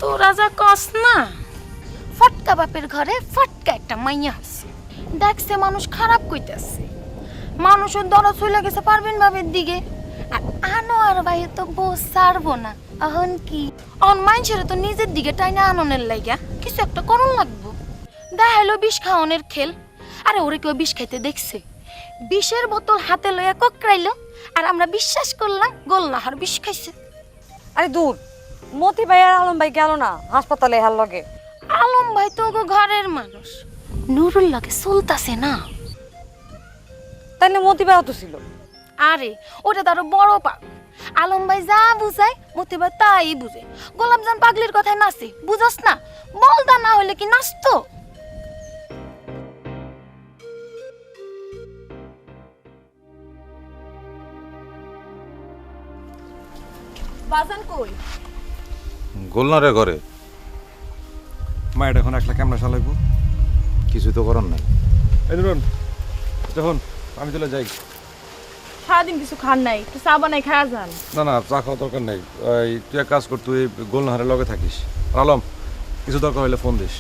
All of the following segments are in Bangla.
তোরা যা কস না, ফটকা বাপের ঘরে ফটকা একটা মাইয়া আছে। দেখছে মানুষ খারাপ কইতেছে, মানুষের দরদ হইলে গেছে পারবেন বাবের দিকে। আর আনোয়ার ভাই তো বউ ছাড়বো না। এখন কি অন মানুষের তো নিজের দিকে টাইনা আননের লাইগা কিছু একটা করণ লাগবো। দেখাইলো বিষ খাওয়ানোর খেল। আরে ওরে কেউ বিষ খাইতে দেখছে? বিষের বোতল হাতে লইয়া কোকড়াইলো, আর আমরা বিশ্বাস করলাম গোলনাহার বিষ খাইছে। আরে দূর, মতি ভাই আর আলম ভাই গেল না হাসপাতালে হার লগে? আলম ভাই তো ওগো ঘরের মানুষ, নুরুল্লাহকে চলতাছে না। তাইলে মতি ভাইও তো ছিল। আরে ওটা তারও বড় পাক। আলম ভাই যা বুঝায় মতি ভাই তাই বুঝে। গোলাপজান পাগলির কথায় নাচে, বুঝস না? বলদা না হইলে কি নাচতো? বাজান কই? গোলনারে ঘরে। মায়ের এখন একলা কেমন চালাইবো? কিছু তো করার নাই। এই ধরুন যখন আমি চলে যাই। সারাদিন কিছু খান নাই, একটু চা বানাই খাওয়া যান। না না, চা খাওয়া দরকার নেই। তুই এক কাজ কর, তুই গোলনাহারের লগে থাকিস। আর আলম, কিছু দরকার হলে ফোন দিস।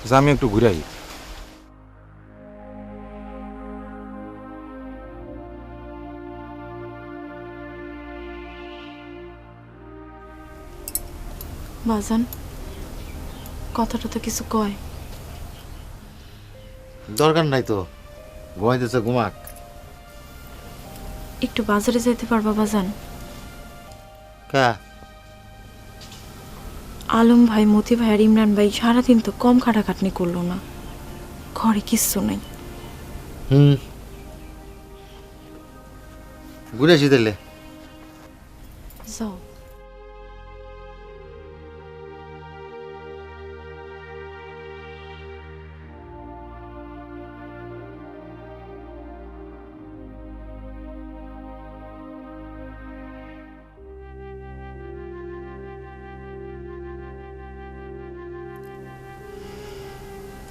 আচ্ছা, আমি একটু ঘুরে আই। বাজান কথাটা তো কিছু কয়। দরকার নাই তো, ঘুমাইতেছে, ঘুমাক। একটু বাজারে যেতে পারবা বাজান? কা আলম ভাই, মতি ভাই আর ইমরান ভাই সারাদিন তো কম খাটাখাটনি করলো না, ঘরে কিচ্ছু নেই। ঘুরে আসি তাইলে। যাও।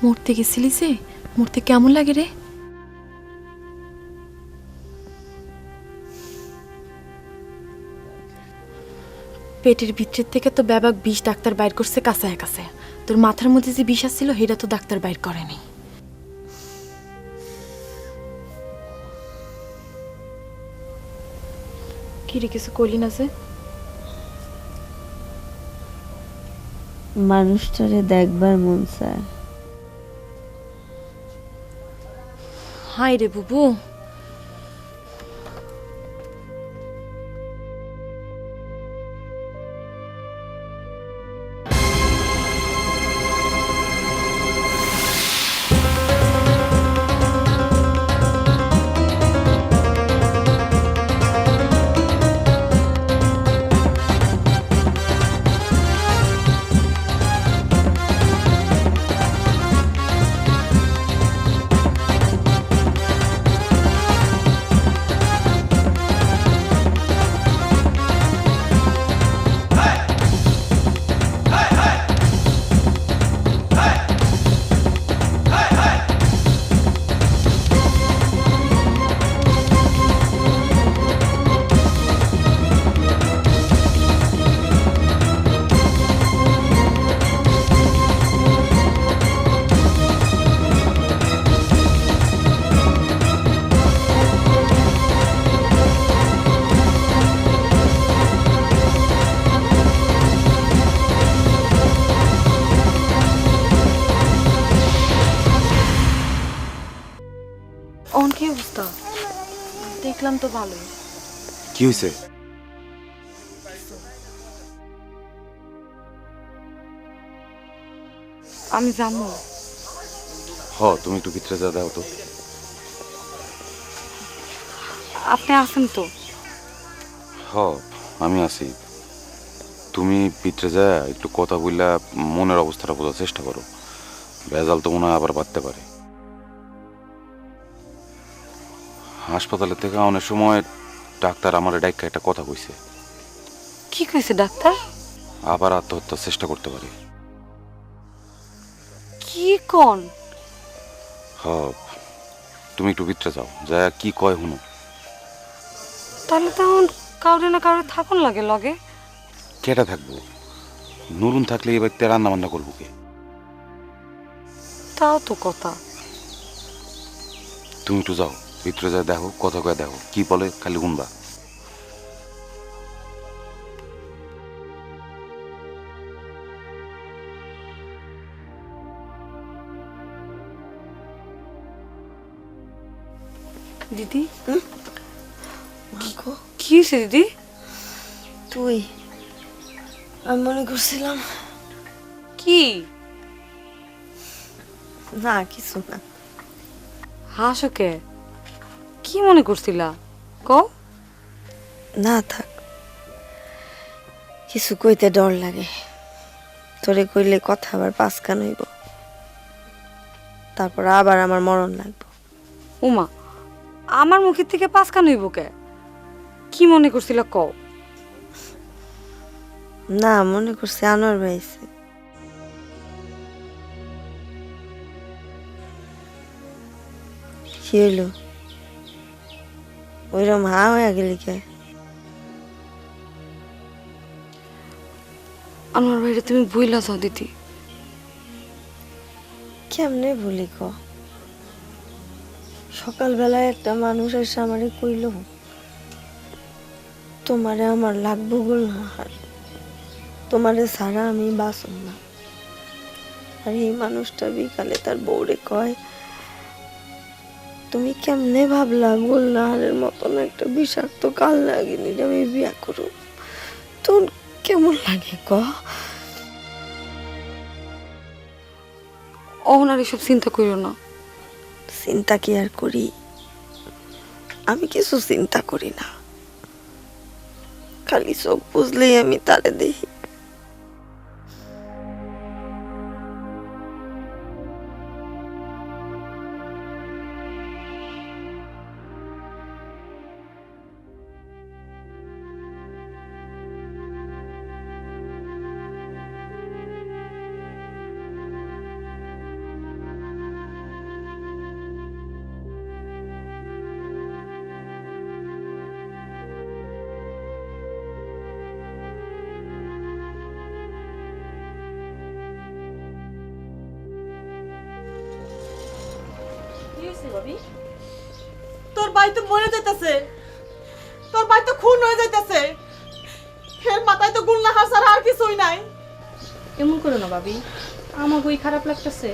মরতে গেছিলি যে, মরতে কেমন লাগে রে? পেটের ভিতরের থেকে তো ব্যাপক বিষ ডাক্তার বাইর করছে কাঁচায় কাছে। তোর মাথার মধ্যে যে বিষ আসছিল সেটা তো ডাক্তার বাইর করেনি। কি রে, কিছু কইলি না যে? মানুষটারে দেখবার মন চায়। হাই রে বুবু, অন কি অবস্থা? দেখলাম তো ভালোই। কি হয়েছে? আমি জানো। তুমি একটু ভিতরে যা, দাও তো। আপনি আছেন তো? আমি আছি। তুমি ভিতরে যা একটু কথা বললা মনের অবস্থাটা বোঝার চেষ্টা করো। ভেজাল তো মনে হয় আবার বাড়তে পারে। হাসপাতালে থেকে অনেক সময় ডাক্তার আমার ডাক্তার একটা কথা কইছে। কি কইছে ডাক্তার? আবার আত্মহত্যার চেষ্টা করতে পারে। কি কোন? তুমি একটু ভিতরে যাও, যা কি কয় শুনো। তাহলে তখন কাউরে না কাউরে থাকুন লাগে লগে। কেটা থাকবো? নুরুন থাকলে এই বাড়িতে রান্না বান্না করবো কে? তাও তো কথা। তুমি একটু যাও, ভিতরে যা দেখো, কথা কয়ে দেখো কি বলে, খালি শুনবা। দিদি কি হয়েছে দিদি? তুই আমি মনে করছিলাম কি? না কিছু না। হাসো কে? কি মনে করছিলা কও? না থাক, কিছু কইতে ডর লাগে। তোরে কইলে কথা আবার পাঁচকান হইব, তারপর আবার আমার মরণ লাগবে। উমা, আমার মুখের থেকে পাঁচকান হইব কে? কি মনে করছিলা কও? না মনে করছি আনোয়ার ভাইছে। কি হইল? ওইরকম হা হয়ে গেলি কে? আমার বাইরে তুমি ভুইলা যাও দিদি। কেমনে বলি ক? সকালবেলায় একটা মানুষ এসে আমারে কইল তোমারে আমার লাগবো গুলহার, তোমারে ছাড়া আমি বাঁচব না। আর এই মানুষটা বিকালে তার বউরে কয় তুমি কেমনে ভাবলা গুলহারের মতন একটা বিষাক্ত কাল লাগিনি আমি বিয়া করব? তোর কেমন লাগে ক? ওনার এসব চিন্তা করিও না। চিন্তা কি আর করি? আমি কিছু চিন্তা করি না, খালি চোখ বুঝলেই আমি তারে দেখি। তোর ভাই তো মরে যাইতেছে, তোর ভাই তো খুন হয়ে যাইতেছে। এর মাথায় তো গুলনাহার ছাড়া আর কিছুই নাই। এমন করো না ভাবি, আমাকেই খারাপ লাগতেছে।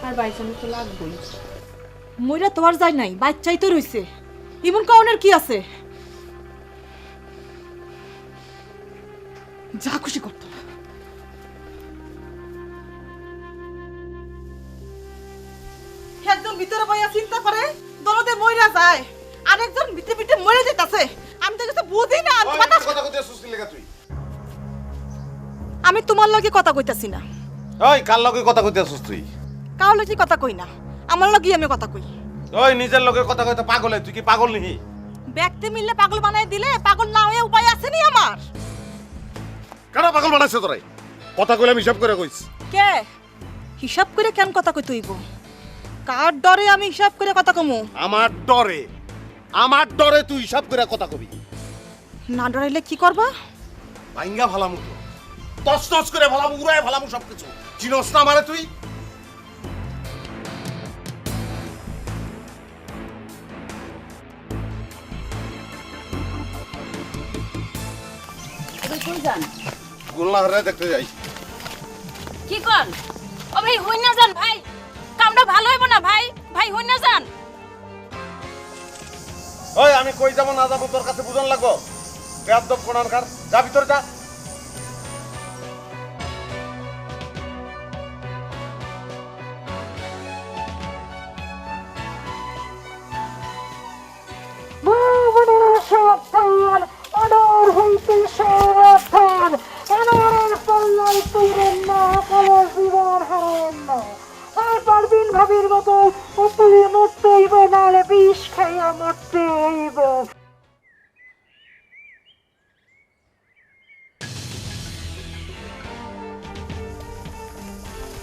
আর বাইচান তো লাগবেই। মইরা তো আর যায় নাই, বাচ্চাই তো রইছে। এমন কারণের কি আছে? যা খুশি করতো। একজন ভিতরে বইয়া চিন্তা করে দরদে মইরা যায়, আরেকজন ভিতরে ভিতরে মরে যাইতাছে। আমি তো কিছু বুঝি না। আমি তোমার লগে কথা কইতাছি না। ওই কার লগে কথা কইতে আসছিস তুই? কার লগে কথা কই না, আমার লগে আমি কথা কই। ওই নিজের লগে কথা কইতে পাগল, তুই কি পাগল নাকি? ব্যক্তি মিললে পাগল বানাই দিলে পাগল না হয়ে উপায় আছে নি আমার? কারা পাগল বানাইছে তোরে? কথা কইলে আমি হিসাব করে কইছি। কে হিসাব করে কেন কথা কই তুইব? কার ডরে আমি হিসাব করে কথা কমু? আমার ডরে তুই হিসাব করে কথা কবি। না ডরাইলে কি করবা? ভাইঙ্গা ভালামু তো, তছনছ করে ভালামু, উড়ায় ভালামু সবকিছু। চিনস না আমারে তুই? গুলনাহারে দেখতে যাই। কি কন? ও ভাই হই না যান ভাই, কামটা ভালো হইব না ভাই। ভাই হই না যান। ওই আমি কই যাব না যাব তোর কাছে বুঝন লাগো? বেয়াদব কোনানকার, যা ভিতর যা।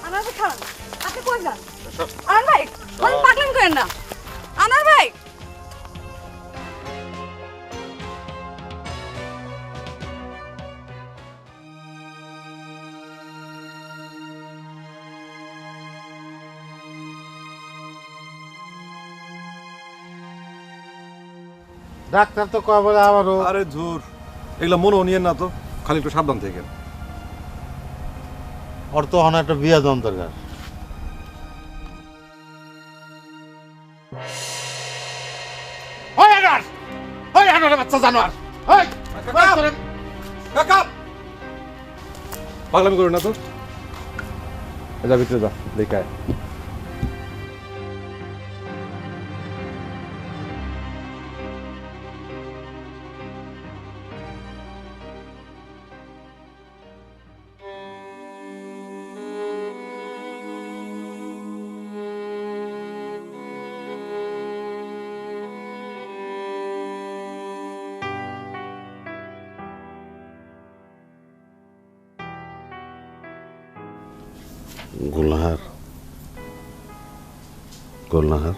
আনার ভাই খান, আপনি কই যান? আনার ভাই, কোন পাগলামি করেন না। আনার ভাই ডাক্তার তো কয় বলে আবারও আরে ধুর, এগুলো মনেও নিয়েন না তো, খালি একটু সাবধান থেকে। ওর তো হন একটা বিয়া দেওয়ার দরকার। বাচ্চা জানোয়ার, পাগলামি করো না তো, যা ভিতরে যা, দেখায়। গুলনাহার, গুলনাহার,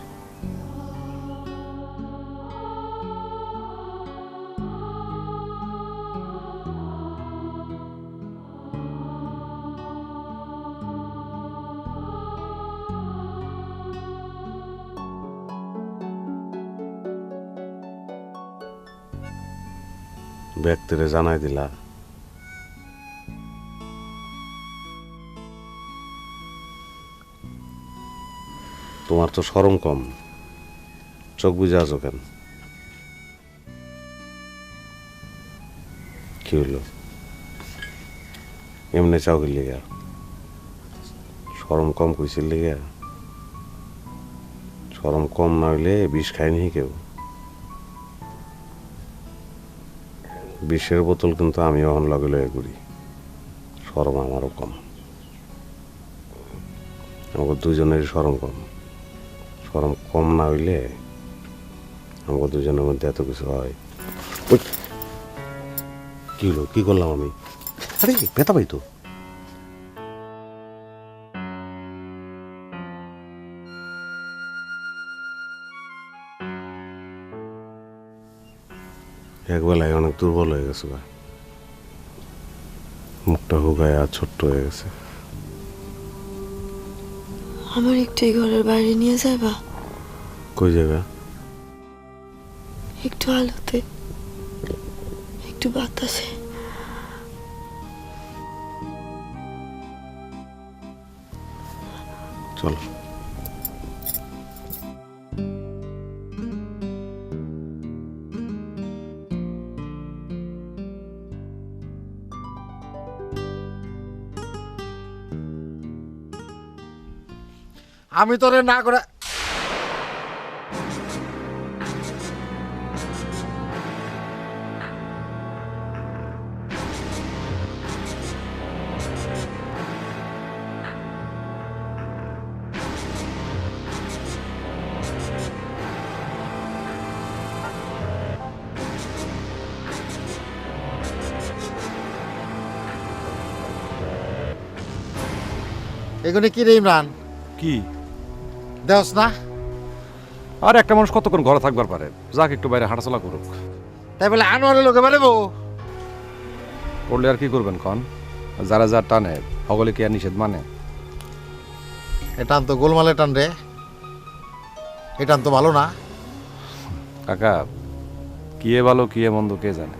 ব্যক্তিরে জানাই দিলা তোমার তো শরম কম, চোখ বুঝে আছো কেন? কি হইল? এমনি চাও কি লিগা? শরম কম কইছিল লিগা? শরম কম না হইলে বিষ খায়নি কেউ। বিষের বোতল কিন্তু আমি এখন লগে লগে করি, শরম আমারও কম। আমাকে দুজনেরই শরম কম। শরম কম না হইলে আমাকে দুজনের মধ্যে এত কিছু হয়। কি হলো? কি করলাম আমি? আরে ব্যথা পাই তো। একবেলায় অনেক দুর্বল হয়ে গেছে, মুখটা হুগায় আর ছোট্ট হয়ে গেছে। আমার একটু এই ঘরের বাইরে নিয়ে যাবা? কই যাবে? একটু আলোতে, একটু বাতাসে। চলো। আমি তোরে না করে এগুলো কি রে ইমরান? কি দেওস না? আর একটা মানুষ কতক্ষণ ঘরে থাকবার পারে? যাক একটু বাইরে হাঁটাচলা করুক। তাই বলে আনোয়ারের লোকে বেরোবো? করলে আর কি করবেন কন? যারা যা টানে সকলে কি আর নিষেধ মানে? এটান তো গোলমালে টান রে, এটান তো ভালো না। কাকা, কি এ ভালো কি এ মন্দ কে জানে?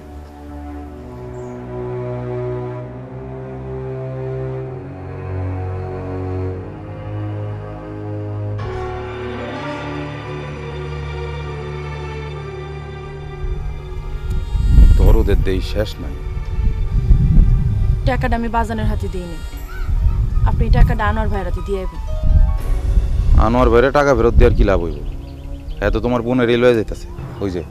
দরদের দেই শেষ নাই। টাকাটা আমি বাজানের হাতে দিইনি, আপনি টাকাটা আনোয়ার ভাইয়ের হাতে দিয়ে যাবেন। আনোয়ার ভাইরে টাকা ফেরত দেওয়ার কি লাভ হইব? এত তোমার বোনে রেলওয়ে যাইতেছে, ওই যে।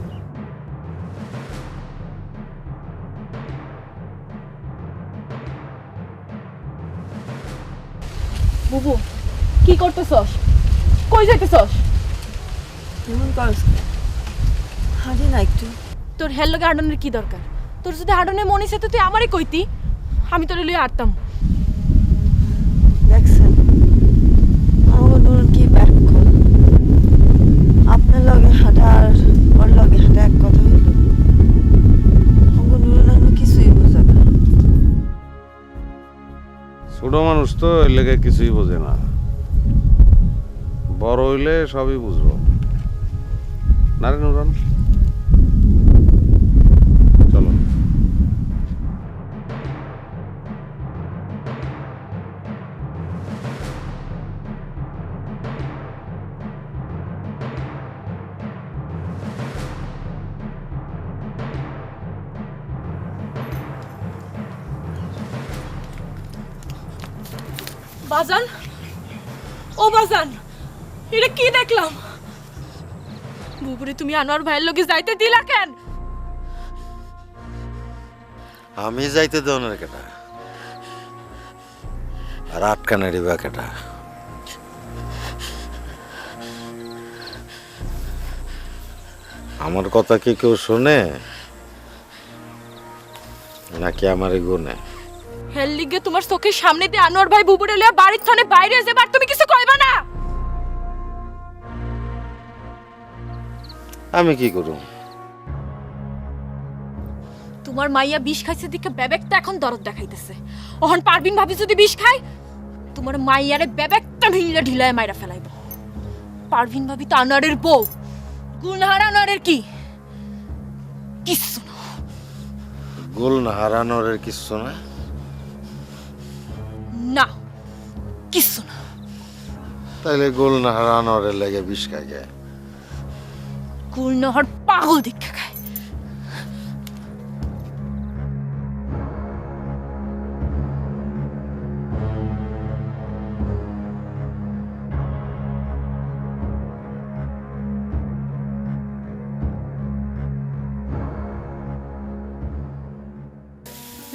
বুবু, কি করতেছস? কই যাইতেছস? এমন করস হাঁটি না একটু। তোর হেল লগে হাঁটানোর কি দরকার? তোর যদি হাঁটানোর মনে আছে তো তুই আমারই কইতি, আমি তোর লইয়া হাঁটতাম। দেখছেন আমার নুরুন কি ব্যাকুল। আপনার লগে হাঁটা আর ওর লগে হাঁটা এক কথা হইল? আমার নুরুন এখনো কিছুই বোঝে না। ছোট মানুষ তো এর লেগে কিছুই বোঝে না, বড় হইলে সবই বুঝবো। না রে নুরান? বাজান, ও বাজান, এটা কি দেখলাম? বুবুরে তুমি আনোয়ার ভাইয়ের লগে যাইতে দিলা কেন? আমি যাইতে দেও না কেটা, আর আটকানে দিবা কেটা? আমার কথা কি কেউ শোনে নাকি আমার গুনে? হেল লিগে তোমার চোখের সামনে দিয়ে আনোয়ার ভাই বুবুরে লইয়া বাড়ির থানে বাইরে যাবে আর তুমি কিছু কইবা না? আমি কি করব? তোমার মাইয়া বিষ খাইছে দিকে বেবেকটা এখন দরদ দেখাইতেছে। ওহন পারবিন ভাবি যদি বিষ খায়, তোমার মাইয়ারে বেবেকটা ঢিলা ঢিলায় মাইরা ফেলাইব। পারবিন ভাবি তো আনোয়ারের বউ, গুলহার আনোয়ারের কি কিছু না। গোল না হারানোর কিছু না? না কিছু না। তাইলে গোল না হারানোর লেগে বিষ খাই গে? গুলনহর পাগল দীক্ষা খায়।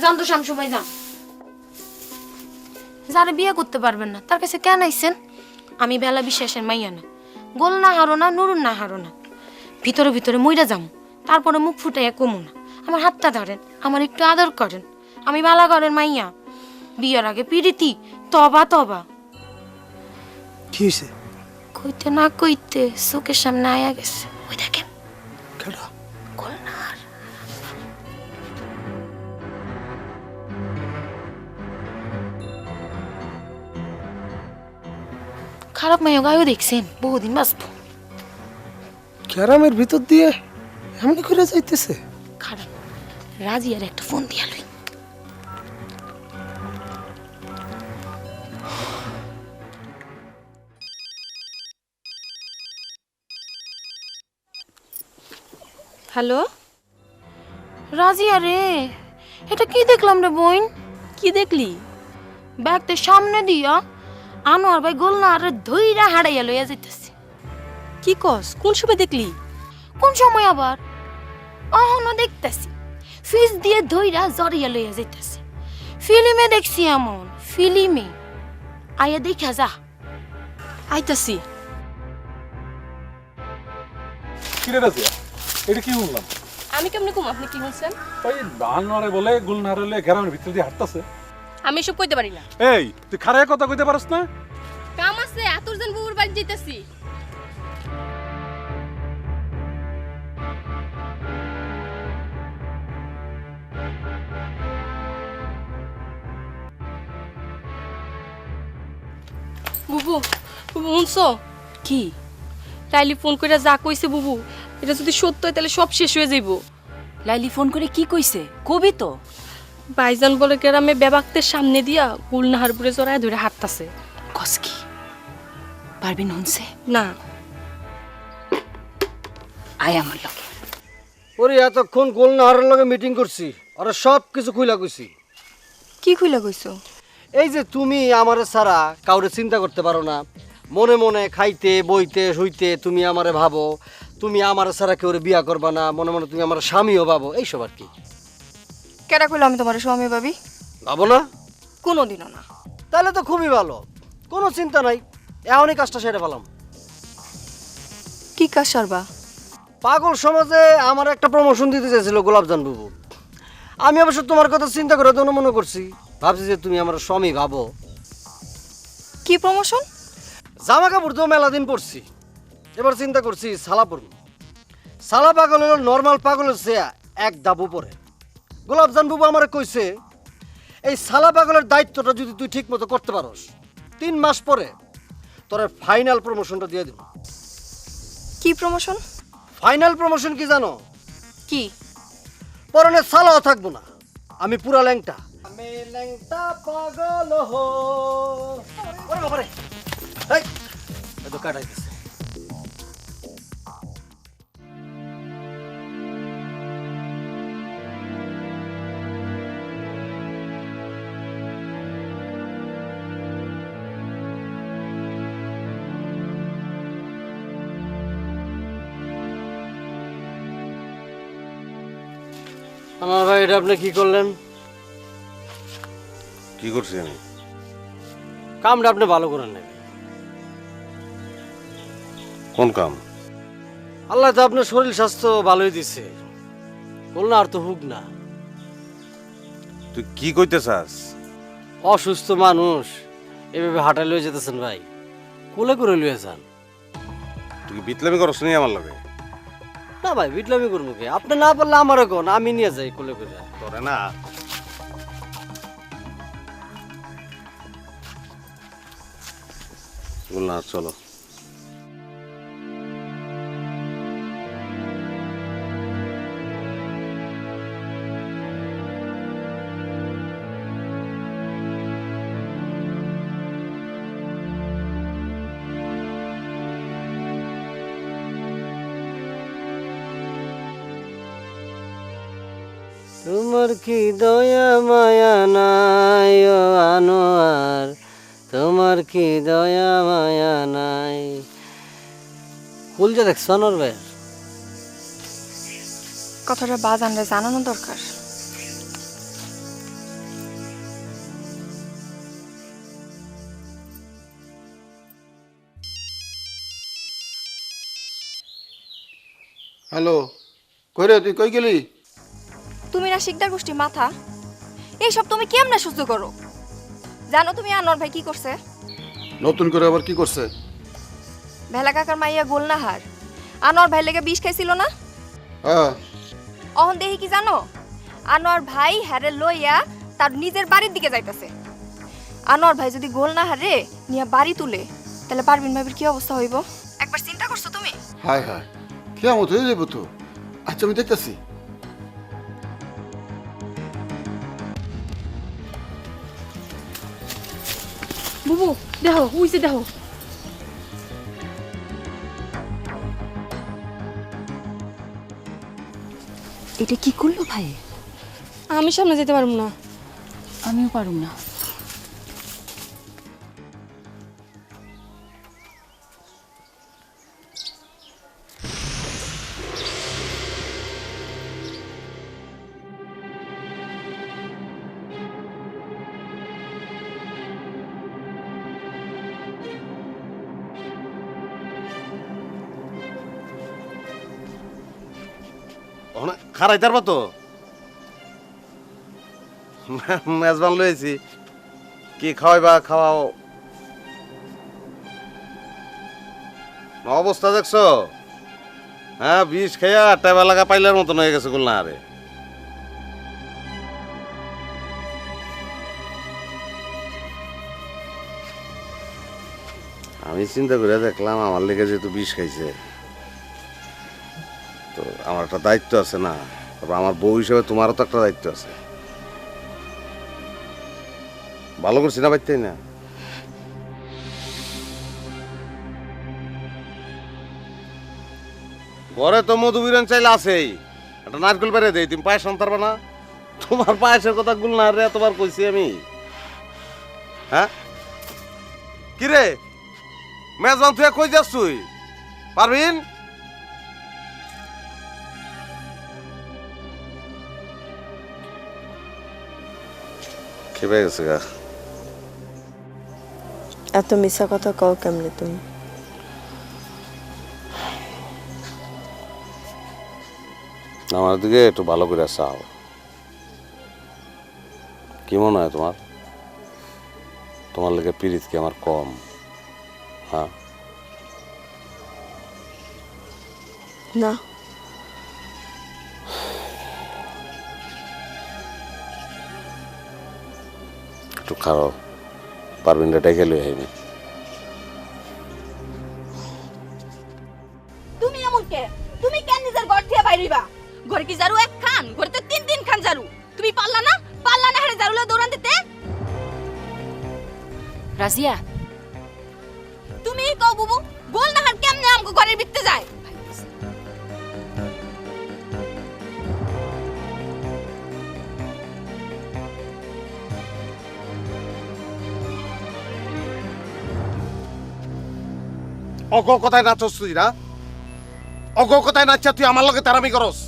যান তো শামসু ভাই যান। যারা বিয়ে করতে পারবেন না তার কাছে কেন আইছেন? আমি বেলা বিশ্বাসের মাইয়া না, গোল না হারো না, নুরুন না হারো না। ভিতরে ভিতরে মইরা যাম, তারপরে মুখ ফুটাইয়া কমু না। আমার হাতটা ধরেন, আমার একটু আদর করেন। আমি বালা করেন মাইয়া, বিয়ের আগে পিড়িতি তবা তবা। কি হয়েছে? কইতে না কইতে চোখের সামনে আয়া গেছে। ওই দেখেন কেডা? গোলনার। খারাপ মাইয়া গায়েও দেখছেন, বহুদিন বাঁচবো। ক্যারামের ভিতর দিয়ে এমনি করে যাইতেছে? খারাপ রাজিয়ার একটা ফোন দিয়া লই। হ্যালো রাজিয়া রে, এটা কি দেখলাম রে বোন? কি দেখলি? ব্যাগতে সামনে দিয়া আনোয়ার ভাই গোলনার ধইরা হারাইয়া লইয়া যাইতেছে। কি কস? কোন সময় দেখলি? কোন সময় আবার? অহনো দেখতেছি ফিস দিয়ে ধইরা জড়িয়া লইয়া যাইতেছে। ফিল্মে দেখছি এমন, ফিল্মে। আয়া দেখা যা। আইতাছি। কিরে রাজিয়া, এটা কি শুনলাম? আমি কেমনে কম? আপনি কি বলছেন? ওই আনোয়ারে বলে গুলনারে লয়ে গ্রামের ভিতর দিয়ে হাঁটতাছে। আমি এসব কইতে পারি না। এই তুই খারায় কথা কইতে পারস না? কাম আছে, আতুরজন বুবুর বাড়ি যাইতাছি। বুবু, বুবু শুনছো? কি? লাইলি ফোন করে যা কইছে বুবু, এটা যদি সত্য হয় তাহলে সব শেষ হয়ে যাইব। লাইলি ফোন করে কি কইছে? কবি তো। ভাইজান বলে গ্রামে বেবাক্তের সামনে দিয়া গুলনাহারপুরে জড়ায় ধরে হাঁটতাছে। কস কি? পারবিন শুনছে? না। আয় আমার লগে। ওরে এতক্ষণ গোলনাহারের লগে মিটিং করছি, ওরা সব কিছু খুইলা কইছি। কি খুইলা কইছো? এই যে তুমি আমারে ছাড়া কাউরে চিন্তা করতে পারো না, মনে মনে খাইতে বইতে শুইতে তুমি আমারে ভাবো, তুমি আমারে ছাড়া কেউ বিয়া করবা না, মনে মনে তুমি আমার স্বামীও ভাবো, এইসব আর কি। কেডা কইলা আমি তোমার স্বামী ভাবি? ভাবো না? কোনোদিনও না। তাহলে তো খুবই ভালো, কোনো চিন্তা নাই, এখনই কাজটা সেরে ফেলাম। কি কাজ সারবা? পাগল সমাজে আমার একটা প্রমোশন দিতে চেয়েছিল গোলাপজান বাবু। আমি অবশ্য তোমার কথা চিন্তা করে তো মনে করছি, ভাবছি যে তুমি আমার স্বামী ভাবো। কি প্রমোশন? জামা কাপড় তো মেলা দিন পরছি, এবার চিন্তা করছি সালা পরব। সালা পাগল হলো নর্মাল পাগলের চেয়ে এক ধাপ উপরে। গোলাপজান বাবু আমার কইছে, এই সালা পাগলের দায়িত্বটা যদি তুই ঠিক মতো করতে পারস, 3 মাস পরে তোর ফাইনাল প্রমোশনটা দিয়ে দিব। কি প্রমোশন? ফাইনাল প্রমোশন কি জানো? কি? পরনে সালাও থাকবো না, আমি পুরা ল্যাংটা। আমি ল্যাংটা পাগল হো। ওরে বাবারে, এই এত কাটাইতেছে। আমার ভাই এটা আপনি কি করলেন? কি করছি আমি? কামটা আপনি ভালো করেন নাই। কোন কাম? আল্লাহ তো আপনার শরীর স্বাস্থ্য ভালোই দিছে, বলনা আর তো হুক না। তুই কি কইতে চাস? অসুস্থ মানুষ এভাবে হাঁটা লয়ে যেতেছেন ভাই, কোলে করে লয়ে যান। তুই কি বিতলামি করছ নি আমার লগে? না ভাই, বিটলামি করবো কে? আপনি না পারলে আমারও কোন, আমি নিয়ে যাই কোলে করে। তোরে না বলনা, চলো। তোমার কি দয়া মায়া নাই ও আনোয়ার, তোমার কি দয়া মায়া নাই। কুলজা দেখছ আনোয়ার ভাই? কথাটা বাজানরে জানানো দরকার। হ্যালো, কই রে, তুই কই গেলি? তুমি না শিকদার গোষ্ঠী মাথা, এইসব তুমি কেমনে সহ্য করো? জানো তুমি আনোয়ার ভাই কি করছে? নতুন করে আবার কি করছে? ভেলা কাকার মাইয়া গোলনাহার আনোয়ার ভাই লেগে বিষ খাইছিল না? হ্যাঁ। অহন দেখি কি জানো, আনোয়ার ভাই হ্যারে লইয়া তার নিজের বাড়ির দিকে যাইতাছে। আনোয়ার ভাই যদি গোলনাহারে নিয়ে বাড়ি তুলে, তাহলে পারবিন ভাবির কি অবস্থা হইব? একবার চিন্তা করছো তুমি? হায় হায়, কিয়ামত হয়ে যাবো তো। আচ্ছা, আমি দেখতেছি। বুবু দেখো, উইছে দেখো। এটা কি করলো ভাই? আমি সামনে যেতে পারবো না। আমিও পারুম না। খারাইতে পারবা তো? মেজবান লয়েছি, কি খাওয়াইবা খাওয়াও। অবস্থা দেখছো? হ্যাঁ, বিষ খাইয়া টেবা লাগা পাইলার মতন হয়ে গেছে গুল না। আরে আমি চিন্তা করে দেখলাম আমার লেগে যেহেতু বিষ খাইছে, তো আমার একটা দায়িত্ব আছে না? তারপর আমার বউ হিসেবে তোমারও তো একটা দায়িত্ব আছে। ভালো করছি না বাইতে না? ঘরে তো মধুবিরন চাইলে আছেই, একটা নারকেল বেড়ে দেই, তুমি পায়েস আনতে পারবে না? তোমার পায়েসের কথা গুল না রে এতবার কইছি আমি। হ্যাঁ কি রে মেজবান, তুই কই যাস? তুই পারবিন? খেপে গেছে গা। এত মিশা কথা কও কেমনে তুমি? আমার দিকে একটু ভালো করে চাও। কি মনে হয় তোমার? তোমার লেগে পীড়িত কি আমার কম? হ্যাঁ, না, একটু খারাপ। পারবিন ডেকে লই আইনি। তুমি এমন কে? তুমি কেন নিজের ঘর থেকে বাইরিবা? ঘরে কি জারু এক খান? ঘরে তো তিন খান জারু। তুমি পারলা না হারে জারু লয়ে দৌড়ান দিতে? রাজিয়া, তুমি কও বুবু, গোলনাহার কেমনে আমগো ঘরের ভিতরে যায়? অগ কথায় নাচস তুই না? অগ কথায় নাচা তুই আমার লগে তারামি করস?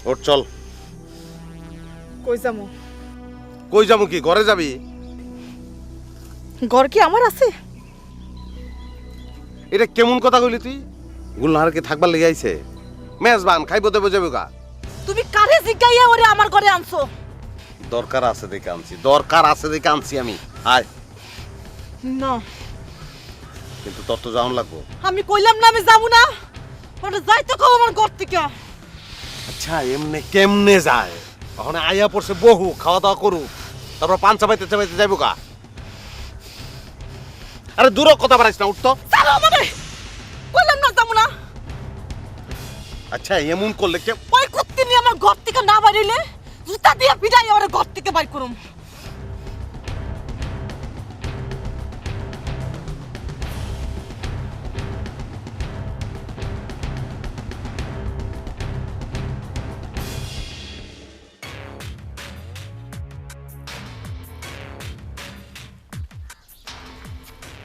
ওঠ চল। কই যামু? কই যাবো কি, ঘরে যাবি? ঘর কি আমার আছে? এটা কেমন কথা কইলি তুই? গুলনাহার কি থাকবার লেগে আইছে? মেজবান খাইব দেবো যাবে গা। তুমি কারে জিগাইয়া ওরে আমার ঘরে আনছো? দরকার আছে দেখে আনছি, দরকার আছে দেখে আনছি আমি। আয়। না কিন্তু তোর তো যাওয়ান লাগবো। আমি কইলাম না আমি যাবো না। ওটা যাইতে কও আমার ঘর থেকে। আচ্ছা এমনি কেমনে যায়? ওখানে আইয়া পড়ছে বহু, খাওয়া দাওয়া করুক, তারপর পান চাপাইতে চাপাইতে যাইব গা। আরে দূর কথা বাড়াইস না, উঠতো। চলো মানে কইলাম না যাবো না। আচ্ছা এমন করলে কে? ওই কুত্তি নিয়ে আমার ঘর থেকে না বাইরেলে জুতা দিয়ে পিটাই আমার ঘর থেকে বাইর করুম।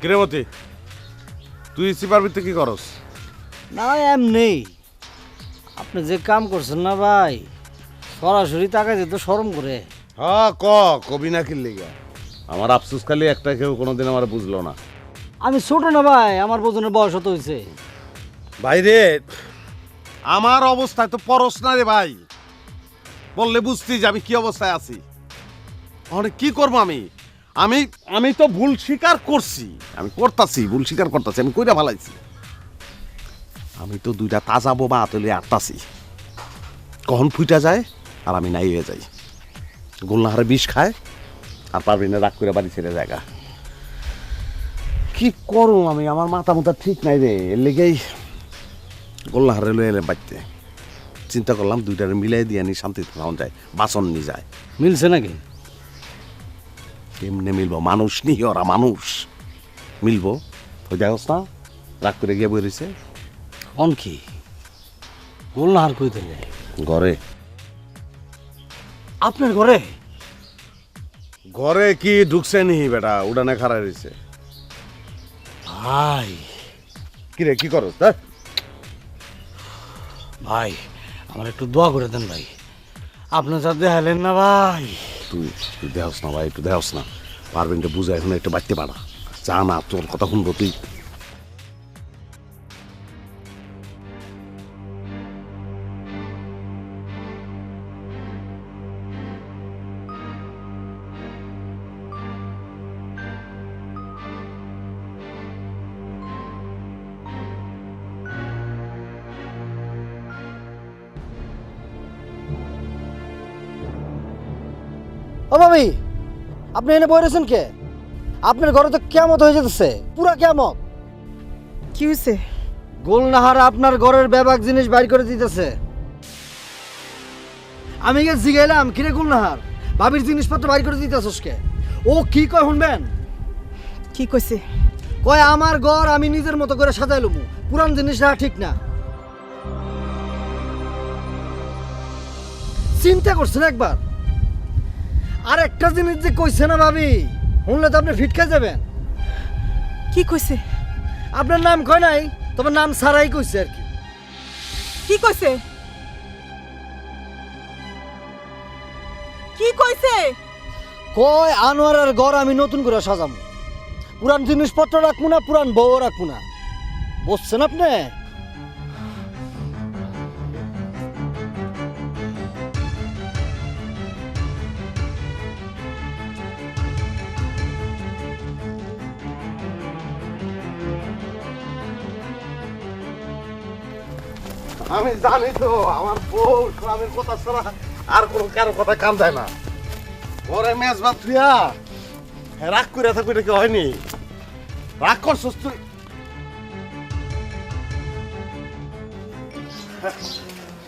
কিরেমতি, তুই সিপার ভিতরে কি করস? না এমনি আপনি যে কাম করছেন না ভাই, সরাসরি তাকাইতে তো শরম করে। হ্যাঁ কবি না কিনলে গা। আমার আফসোস খালি একটা, কেউ কোনোদিন আমার বুঝলো না। আমি ছোট না ভাই, আমার বোঝনের বয়স হতে হয়েছে। ভাই রে, আমার অবস্থায় তো পরশ না রে ভাই। বললে বুঝতি যে আমি কি অবস্থায় আছি। অনেক কি করবো আমি? আমি আমি তো ভুল স্বীকার করছি, আমি করতাছি, ভুল স্বীকার করতেছি, আমি কইরা ভালাইছি। আমি তো দুইটা তাজা বোমা আতলে আটতাছি, কখন ফুইটা যায় আর আমি নাই হয়ে যাই। গোলনাহারে বিষ খায় আর পারবিনা রাগ করে বাড়ি ছেড়ে জায়গা। কি করো আমি, আমার মাথা মুথা ঠিক নাই রে। এর লেগেই গোলনাহারে লয়ে এলাম বাড়িতে। চিন্তা করলাম দুইটারে মিলাই দিয়ে আনি, শান্তিতে পাওয়া যায়, বাসন নিয়ে যায়। মিলছে নাকি? কেমনে মিলবো? মানুষ নিহি ওরা, মানুষ মিলবো? ওই দেখোস না রাগ করে গিয়ে বই রয়েছে। অন কি গোলনাহার কই দিলে? ঘরে। আপনার ঘরে? ঘরে কি ঢুকছে নিহি বেটা, উড়ানে খাড়া রয়েছে। ভাই কিরে কি করো? ভাই আমার একটু দোয়া করে দেন ভাই, আপনার সাথে দেখালেন না ভাই। তুই দেহস না ভাই, একটু দেহস না, পারবেন তো বুঝা এখন একটু বাড়তে পারা। যা না তোর কথা শুনবো তুই। ও ভাবি, আপনি এনে বই রয়েছেন কে? আপনার ঘরে তো কেমত হয়ে যেতেছে, পুরা কেমত। কি হইছে? গোলনাহার আপনার ঘরের ব্যাপক জিনিস বাইর করে দিতেছে। আমি গে জিগাইলাম, কিরে গোলনাহার ভাবির জিনিসপত্র বাইর করে দিতেছস কে? ও কি কয় শুনবেন? কি কইছে? কয় আমার ঘর আমি নিজের মতো করে সাজাইলুম, পুরান জিনিস রাখা ঠিক না। চিন্তা করছেন একবার? আর একটা জিনিস যে কইছে না ভাবি, শুনলে তো আপনি ফিটকে যাবেন। কি কইছে? আপনার নাম কয় নাই, তবে নাম ছাড়াই কইছে আর কি। কি কইছে? কি কইছে? কয় আনোয়ারের ঘর আমি নতুন করে সাজাবো, পুরান জিনিসপত্র রাখবো না, পুরান বউ রাখবো না। বুঝছেন আপনি? আমি জানি তো আমার বউ গ্রামের কথা ছাড়া আর কোনো কারো কথা কান দেয় না। ওরে মেজ ভাত তুইয়া রাগ করে থাকবি, এটা কি হয়নি? রাগ করছস তুই?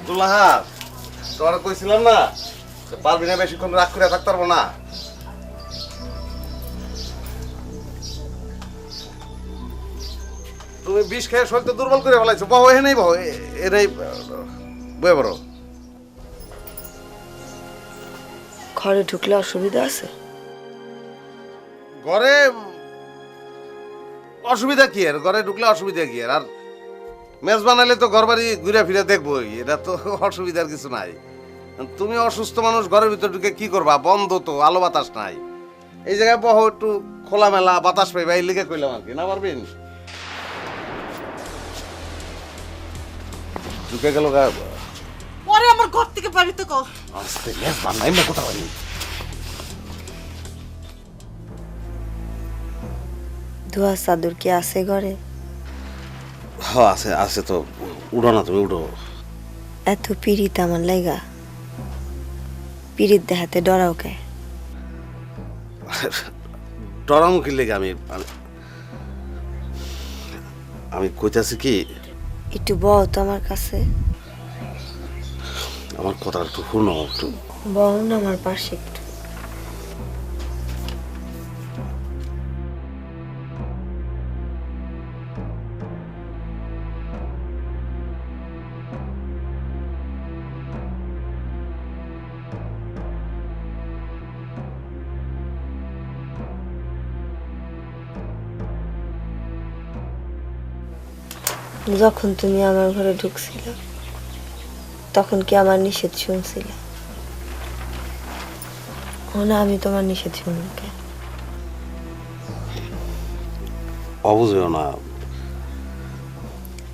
দুলাহা তোরা কইছিলাম না পারবি না বেশিক্ষণ রাগ করে থাকতে পারবো না। তুমি বিষ খেয়ে শরীরটা দুর্বল করে ফেলাইছো। বহু এ নেই, বহু এটাই বয়ে বড়। ঘরে ঢুকলে অসুবিধা আছে? ঘরে অসুবিধা কি আর? ঘরে ঢুকলে অসুবিধা কি আর? আর মেজ বানাইলে তো ঘর বাড়ি ঘুরে ফিরে দেখবোই, এটা তো অসুবিধার কিছু নাই। তুমি অসুস্থ মানুষ ঘরের ভিতর ঢুকে কি করবা? বন্ধ তো, আলো বাতাস নাই। এই জায়গায় বহ, একটু খোলামেলা বাতাস পাইবা, এই লিগে কইলাম আর কি। না পারবেন? ঢুকে গেল গা। পরে আমার ঘর থেকে বাড়িতে কও। আস্তে লেস বানাই না কোথাও পারি। ধোয়া চাদর কি আছে ঘরে? হ্যাঁ আছে, আছে তো। উঠো না, তুমি উঠো। এত পিরিত আমার লাইগা, পিরিত দেখাতে ডরাও কে? ডরামুখী লেগে আমি কইতাছি কি, একটু বও তো আমার কাছে। আমার কথা একটু শুনো। একটু বও না আমার পাশে একটু। যখন তুমি আমার ঘরে ঢুকছিল তখন কি আমার নিষেধ শুনছিল? না, আমি তোমার নিষেধ শুনব কে? অবুঝেও না।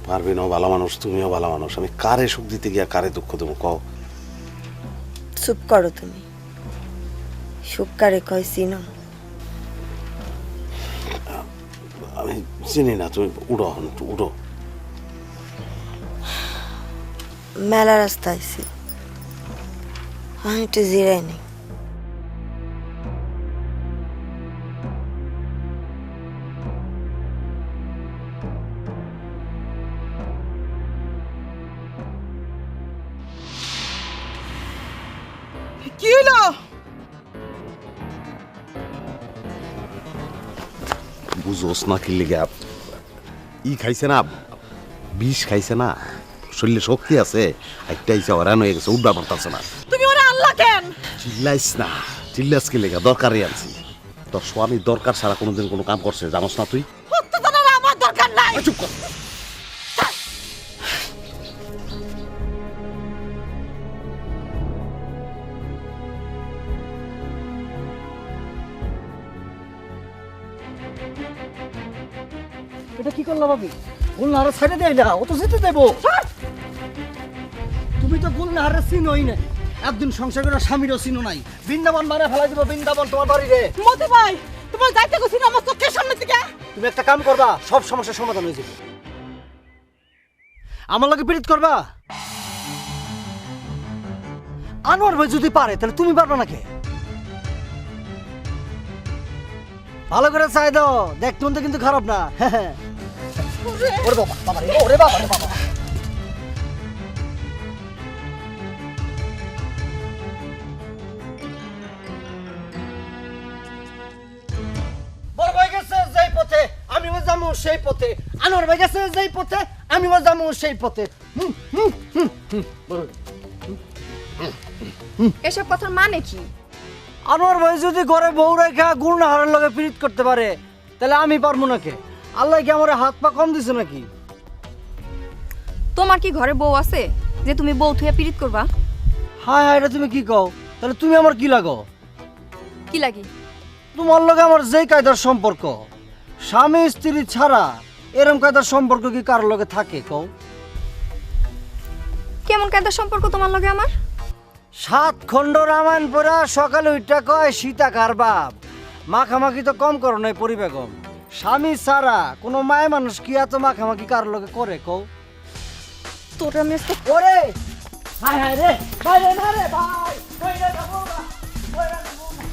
পারবিনও ভালো মানুষ, তুমিও ভালো মানুষ। আমি কারে সুখ দিতে গিয়া কারে দুঃখ দেবো কও? চুপ করো তুমি। সুখ কারে কয় চিনো? আমি চিনি না, তুমি উড়ো, একটু উড়ো। মেলা রাস্তা আইছি, আমি একটু জিরাই নেই। কি হলো? বুঝোস না কি লিগা? খাইছে না, বিষ খাইছে না, শরীরে শক্তি আছে, একটা ইচ্ছা হরান হয়ে গেছে, উঠবা পারতাছে না। তুমি ওরা আল্লাহ কেন? চিল্লাইস না, চিল্লাস কি লেগা? দরকারই আনছি। তোর স্বামী দরকার ছাড়া কোনোদিন কোনো কাম করছে জানোস না তুই? সত্য জানার আমার দরকার নাই। চুপ কর। এটা কি করলা ভাবি? গুলনাহারে ছেড়ে দেয় না, ও তো যেতে দেবো। তুমি তো গুলনাহারে চিনোই না, একদিন সংসার করে স্বামীরও চিনো নাই। বৃন্দাবন মারে ফেলাই দিব, বৃন্দাবন তোমার বাড়ি রে। মতে ভাই, তোমার যাইতে গেছি না আমার চোখের সামনে থেকে। তুমি একটা কাম করবা, সব সমস্যার সমাধান হয়ে যাবে। আমার লগে পীড়িত করবা? আনোয়ার ভাই যদি পারে তাহলে তুমি পারবা নাকি? ভালো করে চাই দাও, দেখ তুমি কিন্তু খারাপ না। ওরে বাবা, বাবা রে, ওরে বাবা রে বাবা। বড় ভাই গেছে যেই পথে আমিও যাবো সেই পথে, আনোয়ার ভাই গেছে যেই পথে আমিও যাবো সেই পথে। এসব কথার মানে কি? আনোয়ার ভাই যদি ঘরে বউ রেখা গুলনাহারের লগে পীড়িত করতে পারে তাহলে আমি পারবো নাকি? আল্লাহ কি আমার হাত পা কম দিছে নাকি? তোমার কি ঘরে বউ আছে যে তুমি বউ থুয়া পীড়িত করবা? হায় হায়, এটা তুমি কি কও? তাহলে তুমি আমার কি লাগো? কি লাগি? তোমার লগে আমার যেই কায়দার সম্পর্ক, স্বামী স্ত্রী ছাড়া এরকম কায়দার সম্পর্ক কি কারোর লগে থাকে কও? কেমন কায়দার সম্পর্ক তোমার লগে আমার? 7 খণ্ড রামায়ণ পড়া সকালে উঠটা কয় সীতা কার বাপ। মাখামাখি তো কম করো নাই পরি বেগম। স্বামী ছাড়া কোনো মায় মানুষ কি এত মাখামাখি কারোর লগে করে কও? তোর আমি ওরে হায় হায় রে, বাইরে না রে ভাই, বাইরে যাবো না, বাইরে যাবো না।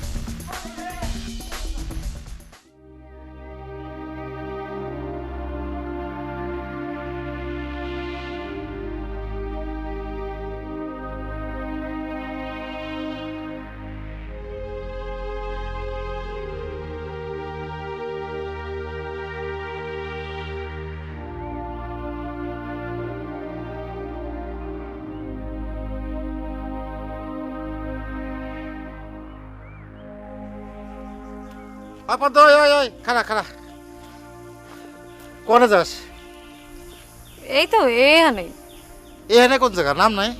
খারা খারা কোনে যাস? এই তো এখানে। এখানে কোন জায়গা নাম নাই?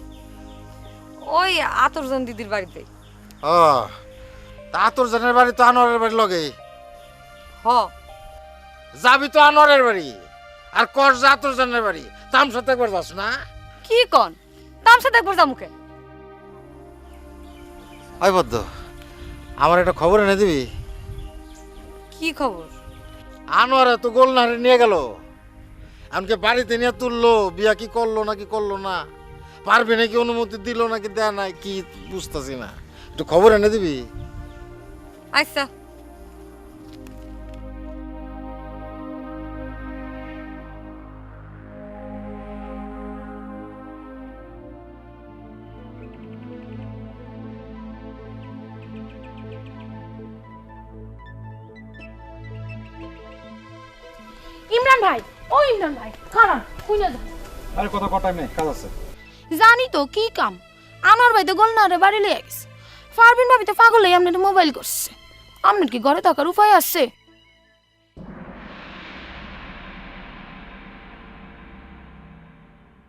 ওই আতরজন দিদির বাড়িতে। ও তা তোর জানের বাড়ি তো আনোয়ারের বাড়ি লগে, হ যাবি তো আনোয়ারের বাড়ি আর কর যা তোর জানের বাড়ি, তাম সাথে একবার যাস না? কি কন, তার সাথে একবার যামুকে। ওই বদ্ধ, আমার একটা খবর এনে দিবি? কি খবর? আনোয়ারে তো গোলনারে নিয়ে গেল, আমাকে বাড়িতে নিয়ে তুললো, বিয়া কি করলো নাকি করলো না, পারবে নাকি অনুমতি দিল নাকি দেয় নাই, কি বুঝতেছি না, একটু খবর এনে দিবি? আচ্ছা। ইমরান ভাই, ও ইমরান ভাই, খারাপ কইনা যা। আরে কথা কটাই নেই, কাজ আছে। জানি তো কি কাম। আনোয়ার ভাই তো গোলনারে বাড়ি লিয়ে গেছে। পারবিন ভাবি তো পাগল হয়ে আপনার মোবাইল করছে। আপনার কি ঘরে থাকার উপায় আছে?